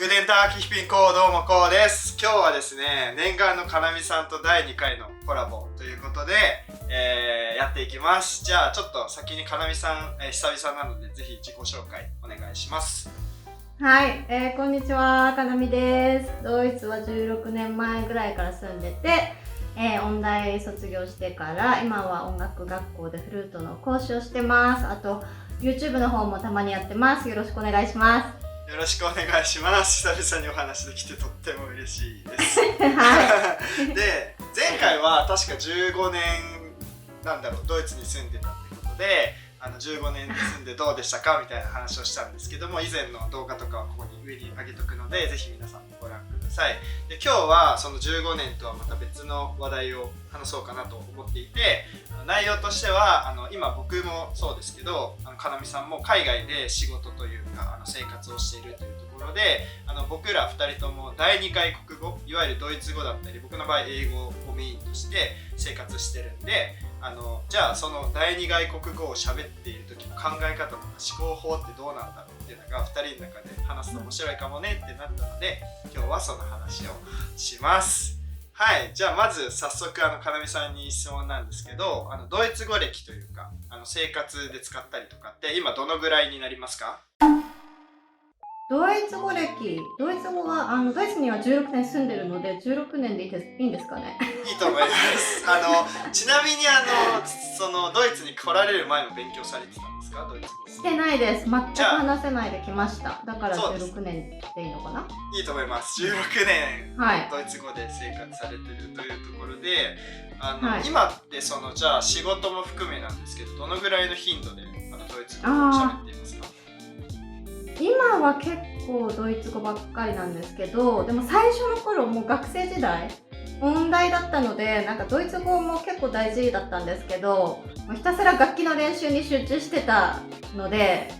グデンターキヒピンコーどうもこうです。今日はですね、念願のかなみさんと第2回のコラボということで、やっていきます。じゃあちょっと先にかなみさん、久々なのでぜひ自己紹介お願いします。はい、こんにちは、かなみです。ドイツは16年前ぐらいから住んでて、音大卒業してから今は音楽学校でフルートの講師をしてます。あと YouTube の方もたまにやってます。よろしくお願いします。よろしくお願いします。久々にお話できてとっても嬉しいです。はで、前回は確か15年ドイツに住んでたってことで、15年住んでどうでしたかみたいな話をしたんですけども、以前の動画とかはここに上に上げとくのでぜひ皆さんご覧ください。で、今日はその15年とはまた別の話題を話そうかなと思っていて、内容としては今僕もそうですけど、かなみさんも海外で仕事というか生活をしているというところで、僕ら2人とも第2外国語、いわゆるドイツ語だったり、僕の場合英語をメインとして生活してるんで、じゃあその第2外国語を喋っている時の考え方とか思考法ってどうなんだろうっていうのが2人の中で話すと面白いかもねってなったので、今日はその話をします。はい、じゃあまず早速かなみさんに質問なんですけど、ドイツ語歴というか生活で使ったりとかって今どのぐらいになりますか？ドイツ語歴、ドイツ語はドイツには16年住んでるので16年でいいんですかね。いいと思います。ちなみにそのドイツに来られる前も勉強されてたんですか？ドイツ語してないです。全く話せないで来ました。だから16年でいいのかな。いいと思います。16年、はい、ドイツ語で生活されてるというところで、はい、今ってじゃあ仕事も含めなんですけど、どのぐらいの頻度でドイツ語を喋っていますか？今は結構ドイツ語ばっかりなんですけど、でも最初の頃もう学生時代音大だったので、なんかドイツ語も結構大事だったんですけど、ひたすら楽器の練習に集中してたので、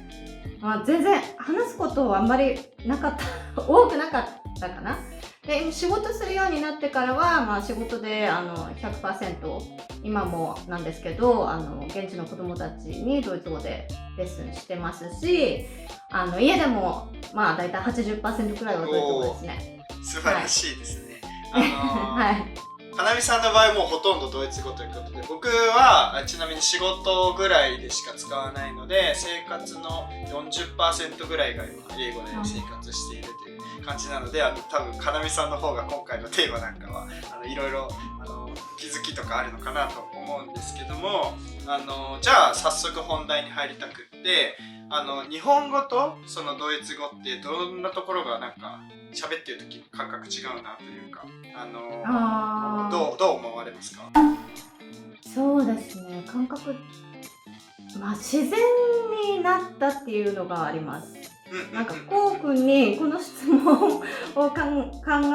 全然話すことはあんまりなかった多くなかったかな。で、仕事するようになってからは、仕事で100% 今もなんですけど、現地の子供たちにドイツ語でレッスンしてますし、家でもだいたい 80% くらいはドイツ語ですね。素晴らしいですね。はい。かなみさんの場合もほとんどドイツ語ということで、僕はちなみに仕事ぐらいでしか使わないので、生活の 40% ぐらいが今英語で生活しているという感じなので、多分かなみさんの方が今回のテーマなんかはいろいろ気づきとかあるのかなと思うんですけども、じゃあ早速本題に入りたくって、日本語とそのドイツ語ってどんなところがなんか喋ってる時感覚違うなというか、どう思われますか？そうですね、感覚、自然になったっていうのがあります。なんかこうくんにこの質問を考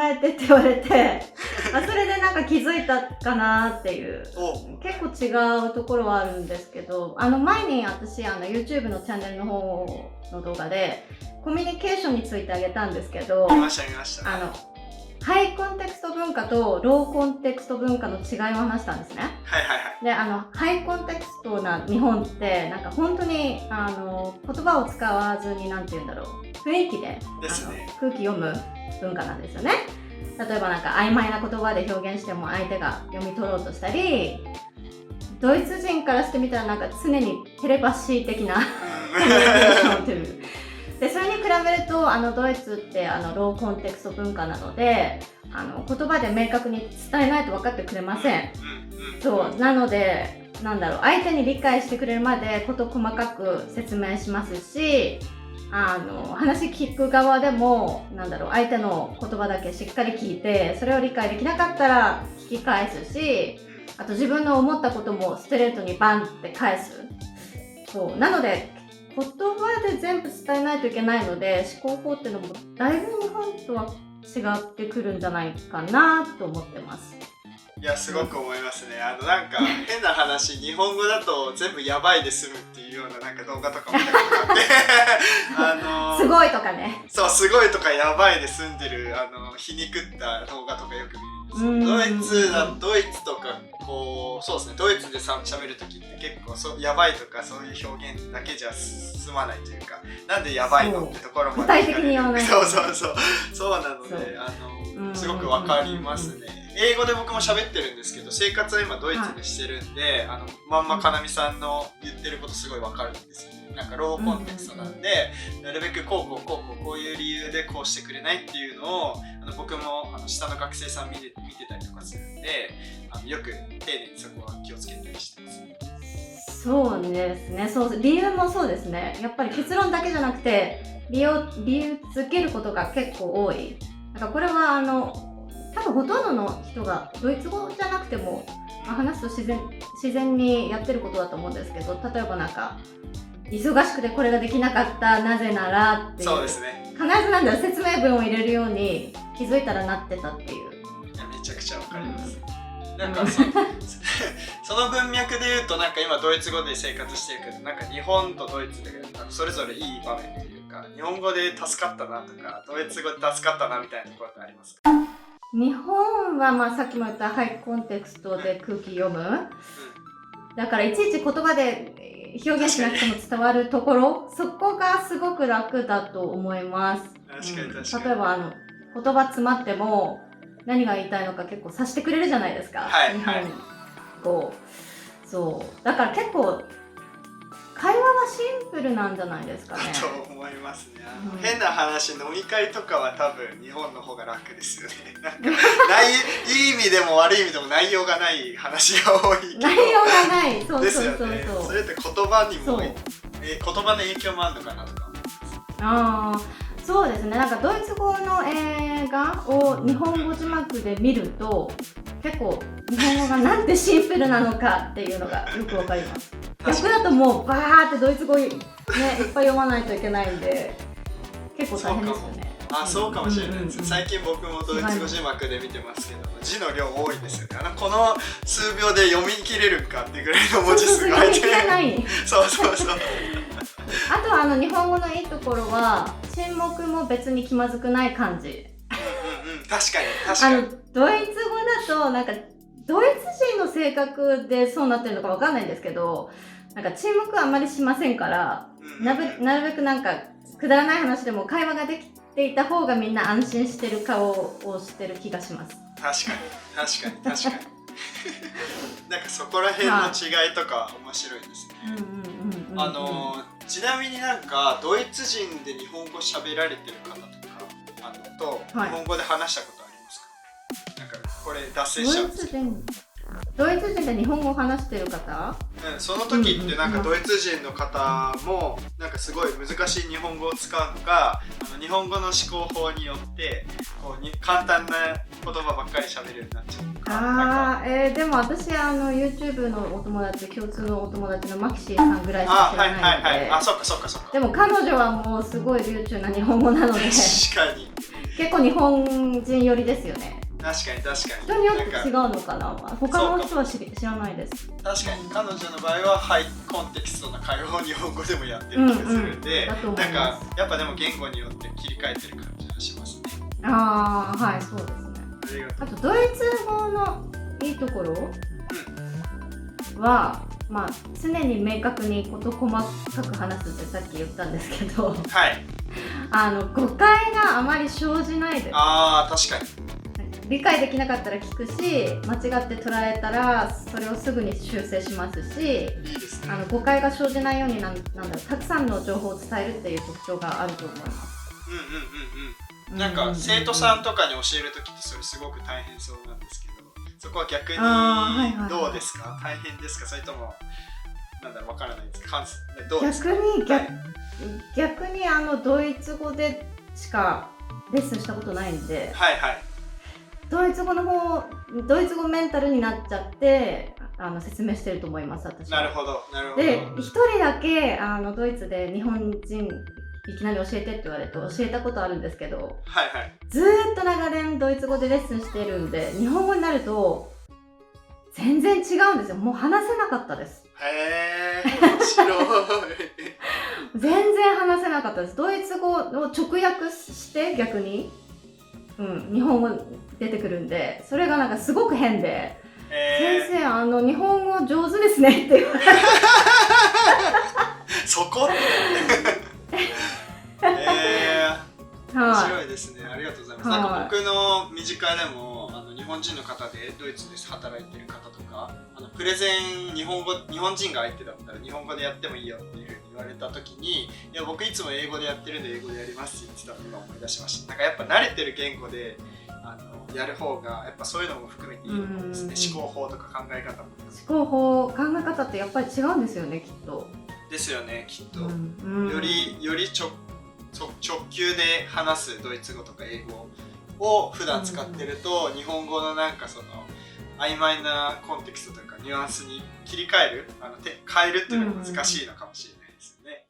えてって言われてそれでなんか気づいたかなっていう、結構違うところはあるんですけど、前に私YouTube のチャンネルの方の動画でコミュニケーションについてあげたんですけど、見ました。ハイコンテクスト文化とローコンテクスト文化の違いを話したんですね。で、ハイコンテクストな日本ってなんか本当に言葉を使わずに雰囲気で空気読む文化なんですよね。例えばなんか曖昧な言葉で表現しても相手が読み取ろうとしたり、ドイツ人からしてみたらなんか常にテレパシー的なコミュニケーションという。で、それに比べるとドイツってローコンテクスト文化なので言葉で明確に伝えないと分かってくれません。そうなので相手に理解してくれるまで事細かく説明しますし、話聞く側でも相手の言葉だけしっかり聞いて、それを理解できなかったら聞き返すし、あと自分の思ったこともストレートにバンって返す。そうなので言葉で全部伝えないといけないので、思考法っていうのもだいぶ日本とは違ってくるんじゃないかなと思ってます。いやすごく思いますね。なんか変な話、日本語だと全部やばいで済むっていうようななんか動画とか見たことがあってすごいとかね。そう、すごいとかやばいで済んでる皮肉った動画とかよく見るんですよ。ドイツとかこうそうですね、ドイツで喋るときって結構やばいとかそういう表現だけじゃ済まないというか、なんでやばいのってところまで具体的に言わない。そうなのですごくわかりますね。英語で僕も喋ってるんですけど、生活は今ドイツでしてるんで、まんまかなみさんの言ってることすごいわかるんですよね。なんかローコンテクストなんで、なるべくこういう理由でこうしてくれないっていうのを僕も下の学生さん見てたりとかするんで、よく丁寧にそこは気をつけたりしてます。そうですね。理由もそうですね。やっぱり結論だけじゃなくて理由付けることが結構多い。なんかこれは多分ほとんどの人がドイツ語じゃなくても、話すと自然にやってることだと思うんですけど、例えばなんか忙しくてこれができなかった、なぜならっていう、そうですね、必ずなんだろう、説明文を入れるように気づいたらなってたっていう。いやめちゃくちゃわかります、なんかその文脈で言うと、なんか今ドイツ語で生活してるけど、なんか日本とドイツでそれぞれいい場面というか、日本語で助かったなとかドイツ語で助かったなみたいなところってありますか？日本はさっきも言ったハイコンテクストで空気読む、だからいちいち言葉で表現しなくても伝わるところ、そこがすごく楽だと思います。確かに例えば言葉詰まっても何が言いたいのか結構察してくれるじゃないですか、日本語。そうだから結構会話はシンプルなんじゃないですかね。と思いますね。変な話、飲み会とかは多分日本の方が楽ですよね。なんかいい意味でも悪い意味でも内容がない話が多いけど。内容がない。そうですよね。それって言葉にも言葉の影響もあるのかなとか思います。そうですね。なんかドイツ語の映画を日本語字幕で見ると、結構日本語がなんてシンプルなのかっていうのがよくわかります。逆だともうバーってドイツ語ね、いっぱい読まないといけないんで、結構大変ですよね。そうかもしれないです。最近僕もドイツ語字幕で見てますけど、字の量多いですよね。この数秒で読み切れるかってぐらいの文字数が入ってる。そう。あとは日本語のいいところは沈黙も別に気まずくない感じ。確かに。ドイツ語だとなんかドイツ人の性格でそうなってるのかわかんないんですけど、なんか沈黙はあんまりしませんから、なるべくなんかくだらない話でも会話ができていた方がみんな安心してる顔をしてる気がします。確かになんかそこら辺の違いとか面白いですね。ちなみになんかドイツ人で日本語喋られてる方とかと日本語で話したことありますか？なんかこれ脱線しちゃうんですけど、ドイツ人で日本語を話してる方？その時ってなんかドイツ人の方もなんかすごい難しい日本語を使うのか、日本語の思考法によってこう簡単な言葉ばっかり喋るようになっちゃうのか。でも私YouTube のお友達、共通のお友達のマキシーさんぐらいしか知らないので。そっか。でも彼女はもうすごい流暢な日本語なので確かに結構日本人寄りですよね。確かに人によって違うのかな。他の人は知らないです。確かに彼女の場合はハイコンテキストな会話を日本語でもやってる気がするんで、なんかやっぱでも言語によって切り替えてる感じがしますね。はい、そうですね。あとドイツ語のいいところは、常に明確に事細かく話すってさっき言ったんですけど、誤解があまり生じないです。確かに。理解できなかったら聞くし、間違って捉えたらそれをすぐに修正しますし、誤解が生じないようにたくさんの情報を伝えるっていう特徴があると思います。なんか生徒さんとかに教えるときってそれすごく大変そうなんですけど、そこは逆にどうですか？大変ですか？それともわからないですか？どうですか？逆にドイツ語でしかレッスンしたことないんで、ドイツ語メンタルになっちゃって説明してると思います、私は。なるほど。で、一人だけドイツで日本人いきなり教えてって言われて教えたことあるんですけど、ずーっと長年ドイツ語でレッスンしてるんで、日本語になると全然違うんですよ。もう話せなかったです。へー、面白い。全然話せなかったです。ドイツ語を直訳して逆に、日本語出てくるんで、それがなんかすごく変で、先生日本語上手ですねって言われてそこ面白いですね。ありがとうございます。なんか僕の身近でも日本人の方でドイツで働いてる方とか、プレゼン日本人が相手だったら日本語でやってもいいよっていうふうに言われた時に、いや僕いつも英語でやってるんで英語でやりますって言ってたのを思い出しました。なんかやっぱ慣れてる言語でやる方がやっぱそういうのも含めていいんですね。思考法とか考え方も。思考法、考え方ってやっぱり違うんですよね、きっと。ですよね、きっと。より直球で話すドイツ語とか英語を普段使ってると、日本語のなんかその曖昧なコンテクストというかニュアンスに切り替える変えるっていうのが難しいのかもしれないですね。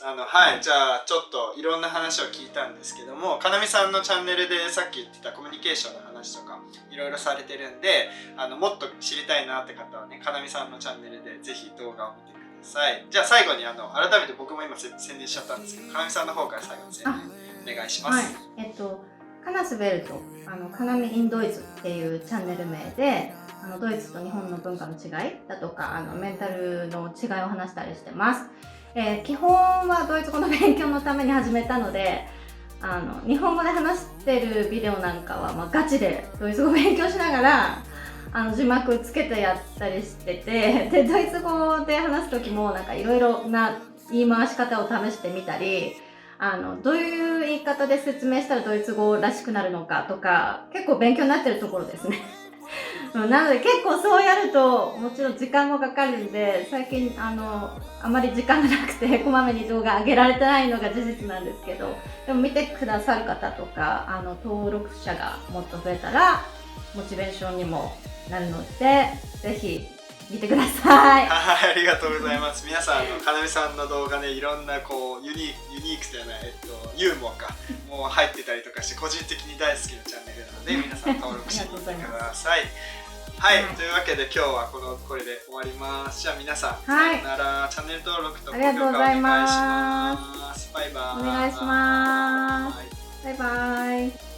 はい、じゃあちょっといろんな話を聞いたんですけども、かなみさんのチャンネルでさっき言ってたコミュニケーションの話とかいろいろされてるんで、もっと知りたいなって方はね、かなみさんのチャンネルでぜひ動画を見てください。じゃあ最後に改めて僕も今宣伝しちゃったんですけど、かなみさんの方から最後に宣伝お願いします。はい、カナスベルトかなみインドイツっていうチャンネル名でドイツと日本の文化の違いだとかメンタルの違いを話したりしてます。基本はドイツ語の勉強のために始めたので日本語で話してるビデオなんかは、ガチでドイツ語を勉強しながら字幕つけてやったりしてて、でドイツ語で話す時もなんかいろいろな言い回し方を試してみたり、どういう言い方で説明したらドイツ語らしくなるのかとか結構勉強になってるところですね。なので結構そうやるともちろん時間もかかるんで、最近あまり時間がなくてこまめに動画上げられてないのが事実なんですけど、でも見てくださる方とか登録者がもっと増えたらモチベーションにもなるので、ぜひ見てください。はい、ありがとうございます。皆さんかなみさんの動画でいろんなこうユニークじゃない、ユーモアかもう入ってたりとかして個人的に大好きなチャンネルなので皆さん登録してみてください。はい、というわけで今日はこれで終わります。じゃあ皆さん、さよなら。チャンネル登録と高評価お願いします。バイバイ。お願いします。バイバイ。